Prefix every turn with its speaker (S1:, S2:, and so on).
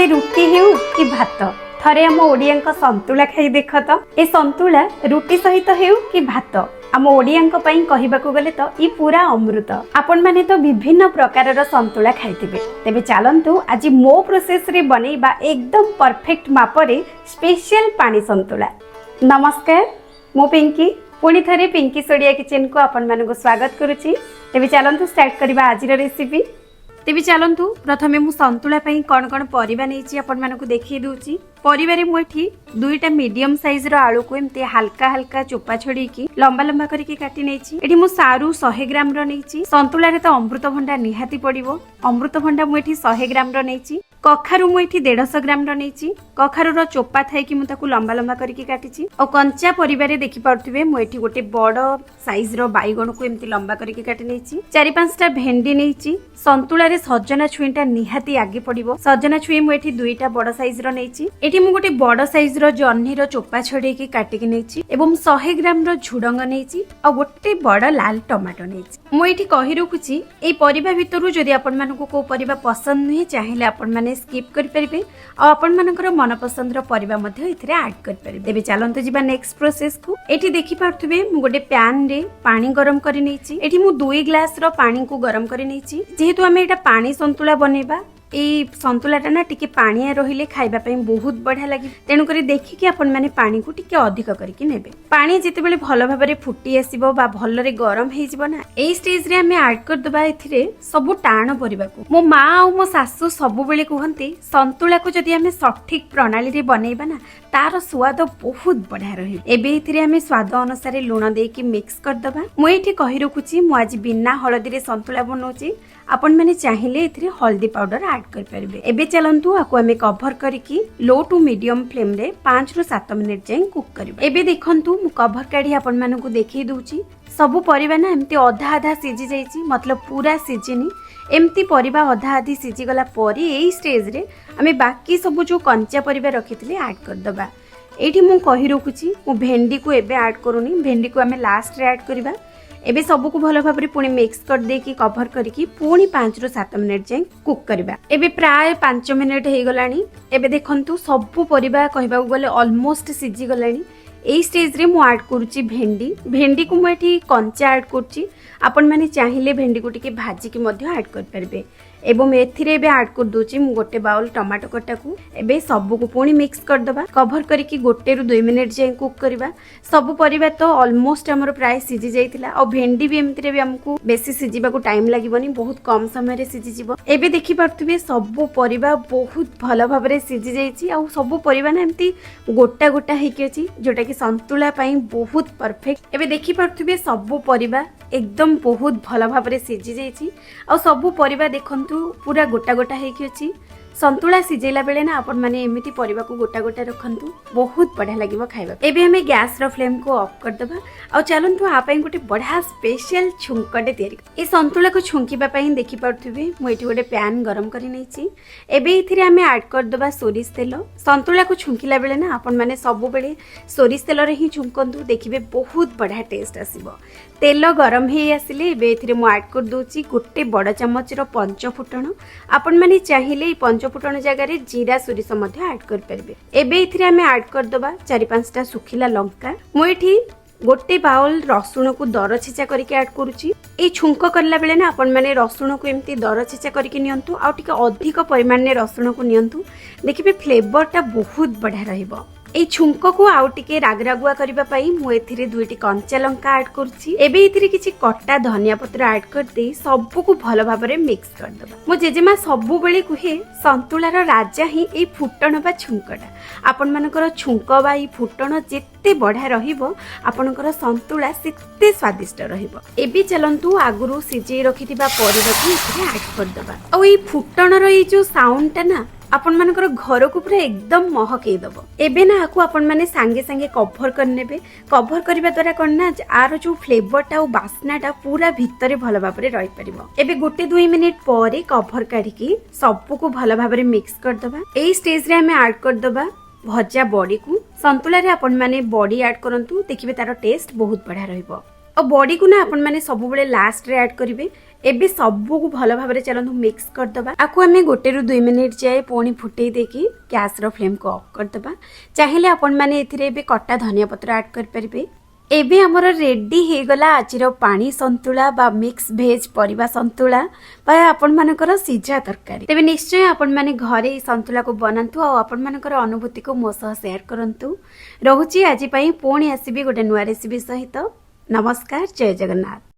S1: से रुटी हेउ कि भात थरे आम ओडिया संतुला खाई देख तो ए संतुला रुटी सहित हेउ कि भात आम ओडिया कहबाकू गले तो ये पूरा अमृत। आपण माने तो विभिन्न प्रकार संतुला खाइथिबे, तेबे चलंतु आज मो प्रोसेस रे बनेइबा एकदम परफेक्ट मापरे स्पेशल पानी संतुला। नमस्कार, मो पिंकी पुणी थरे पिंकी सोडिया किचन को आपण मानकु स्वागत करूची। तेबे चलंतु स्टार्ट करबा आजिर रेसिपी। तेबे चलंतु प्रथमे मु संतुला पई कोन कोन परिबा नेछि आपण मानकु देखि दूची। परिबारे मु एठी दुईटा मीडियम साइज रो आलू को एमते हल्का हल्का चोपा छोड़ी की लंबा लंबा करके काटी नेछि। एठी मु सारू 100 ग्राम रो नेछि। संतुला रे तो अमृतभंडा निहाती पड़िबो, अमृतभंडा मु एठी 100 ग्राम रो नेछि। कखारु मु एठी 150 ग्राम रो नेछि। कखारु रो चोपा थाई कि मु ताकू लंबा लंबा करके काटिछि। ओ कंचा परिबारे देखि पारथुबे मु एठी गोटे बड़ साइज रो बाइगण को एमते लंबा करके काटी नेछि। 4-5टा भेंडी नेछि। संतुला रे सजना छुईटा निहाती आगे पड़िबो। सजना छुई मु एठी दुईटा बड़ साइज रो नेछि। एठी मु गोटे बड़ साइज रो जन्नी रो चोपा छडेई की काटी के नेछि एवं 100 ग्राम रो झुडंग नेछि आ गोटे बड़ लाल टमाटो नेछि। मु एठी कहि रखुछि ए परिबा भितरु जदि आपण मानको को परिबा पसंद नहि चाहिले आपण माने स्किप करि परिबे आ आपण मानकर मन पसंद रो परिबा मध्ये इथरे ऐड करि परिबे। देबे चलंतु जिबा नेक्स्ट प्रोसेस को। एठी देखि पारथुबे मु गोटे पैन रे पानी गरम करि नेछि। एठी मु 2 ग्लास रो पानी को गरम करि नेछि। जेहेतु हमें एटा पानी संतुला बनेबा, ए संतुलाटा ना टिके पानिया रहिले खाइबा पई बहुत बढ़िया लागि, तेनु करी देखि कि आपण माने पानी को टिके अधिक करके नेबे। पानी जेते बेले भलो भाबरे फुटी आसीबो बा भलो रे गरम हेइ जिवो ना, एई स्टेज रे हमें ऐड कर दबा एथिरे सब टाण परिबा को। मो मां आ मो सासु सब बेले कहंती संतुला को जदि हमें सठिक प्रणाली रे बनेइबा ना तार स्वाद बहुत बढ़िया रही। एबे एथिरे हमें स्वाद अनुसार लूण दे की मिक्स कर दबा। मु एठी कहि रखुची मु आज बिना हळदी रे संतुला बनौची, आपण माने चाहिले एथिरे हल्दी पाउडर ऐड कर परिबे। एबे चलंतु आको हमें कवर करिकी लो टू मीडियम फ्लेम रे 5 रु 7 मिनिट जाय कुक करिबे। एबे देखंतु मु कवर काढी आपण मानकु देखि दूची। सब परिबा ना एमती आधा आधा सिझी जाईची, मतलब पूरा सिझिनी। एमती परिबा आधा आधी सिझी गला परी एई स्टेज रे हमें बाकी सब जो कंचा परिबा रखिथिले ऐड कर दबा। एठी मु कहि रखुची मु भेंडी को एबे ऐड करूनी, भेंडी को हमें लास्ट रे ऐड करबा। एबे सबको भलो भाबरे पुणी मिक्स कर देकी कवर करिकी पुणी 5 रु 7 मिनिट जाय कुक करबा। एबे प्राय 5 मिनिट हे गलानी। एबे देखंतु सब परिबा कहबा गले ऑलमोस्ट सिझी गलानी। एई स्टेज रे मु ऐड करूची भेंडी। भेंडी को मु एठी कंचा ऐड करूची, आपण माने चाहिले भेंडी को टिके भाजी की मध्य ऐड कर परबे। एवं एथिरे एबे ऐड कर दोची मु गोटे बाउल टमाटो कटा को। एबे सब को पुणी मिक्स कर दबा, कवर करिकी 1 रु 2 मिनिट जाय कुक करबा। सब परिबा तो ऑलमोस्ट हमर प्राय सिझी जाइतिला और भेंडी भी एमतिरे भी हमकु बेसी सिझिबा को टाइम लागिबनी, बहुत कम समय रे सिझी जिवो। एबे देखि पारथुबे सब परिबा बहुत भलो भाबरे सिझी जाइची आ सब परिबा ना एमती गोटा गोटा हेकी अछि, जोटा कि संतुला पई बहुत परफेक्ट। एबे देखि पारथुबे सब परिबा एकदम बहुत भलो भाबरे सिझी जाइची आ सब परिबा देखंतु पूरा गोटा गोटा हेकी अछि। संतुला सिझेला बेले ना आपण माने एमिति परिबा को गोटा गोटा रखंतु, बहुत बढ़िया लागिवो खाइबा। एबे हमें गैस रो फ्लेम को ऑफ कर दबा आ चलंतु आ पई गोटे बढ़िया स्पेशल छुंकटे तयारी। ए संतुला को छुंकीबा पई देखि पारथुबे मु एठी गोटे पैन गरम करि नेछि। एबे इथिरे हमें ऐड कर दबा सोरिस तेल। संतुला को छुंकीला बेले ना आपण माने सब बेले सोरिस तेल रे ही छुंकंतु, देखिबे बहुत बढ़िया टेस्ट आसीबो। तेल गरम हे आसिले एबे इथिरे मु ऐड कर दोची गोटे बड़ चम्मच रो पंच फुटण। आपण माने चाहिले पंच फुटण जगह रे जीरा सोरिस मध्ये ऐड कर परबे। एबे इथिरे हमें ऐड कर दबा 4-5टा सुखिला लंका। मु एठी गोटे बाउल रसुण को दर छेचा करके ऐड करूची। ए छुंक करला बेले ना आपण माने रसुण को एमती दर छेचा करके नियंतु आ टिके अधिक परिमाण ने रसुण को नियंतु, देखिबे फ्लेवरटा बहुत बढ़िया रहइबो। ए छुंक को आउ टिके रागरागुआ करबा पई मु एथिरे 2टी कंचा लंका ऐड करछि। एबे एथिरे किछि कट्टा धनिया पत्र ऐड कर दे सबको को भलो भाबरे मिक्स कर दबा। मो जेजेमा सबु बेले कुहे संतुलार राजा ही ए फुटण बा छुंकटा। आपण मानकर छुंक बा ई फुटण जेते बढ़िया रहिबो आपनकर संतुला सेते स्वादिष्ट रहिबो। एबे चलंतु आगुरु सिजे रखिथिबा परिबा को एथिरे ऐड कर दबा। आ ई फुटणर ई जो साउंडटा ना आपण मानकर घर को पूरा एकदम महकई दबो। एबे ना आकु आपण माने संगे संगे कवर कर नेबे। कवर करबा द्वारा करना आरो जो फ्लेवरटा और बास्नाटा पूरा भितरे भलो भाबरे रहि परिबो। एबे 1-2 मिनिट परे कवर काढिकी सबको को भलो भाबरे मिक्स कर दबा। एई स्टेज रे हमें ऐड कर दबा भजा बड़ी को। संतुला रे आपण माने बड़ी ऐड करंतु, देखिबे तारो टेस्ट बहुत बढ़िया रहइबो। और बॉडी को ना आपण माने सब बेले लास्ट रे ऐड करिवे। एबे सबू को भल भाव में चलतु मिक्स करदबा। आपको आम 1 ରୁ 2 मिनिट जाए पुणी फुटे देकी गैस रो फ्लेम को ऑफ करदबा। चाहिए आपण माने एथिरे भी कटा धनिया पत्र ऐड कर परिबे। एबे हमर रेडी हे गला आजिर पानी संतुला बा मिक्स भेज परिबा संतुला बा आपण मानकर सिझा तरकारी। तेबे निश्चय आपण माने घरे संतुला को बनांतु आ आपण मानकर अनुभूति को मो सह शेयर करंतु। रहुची आजि पई पुणी आसीबी गोटे नुवा रेसिपी सहित। नमस्कार, जय जगन्नाथ।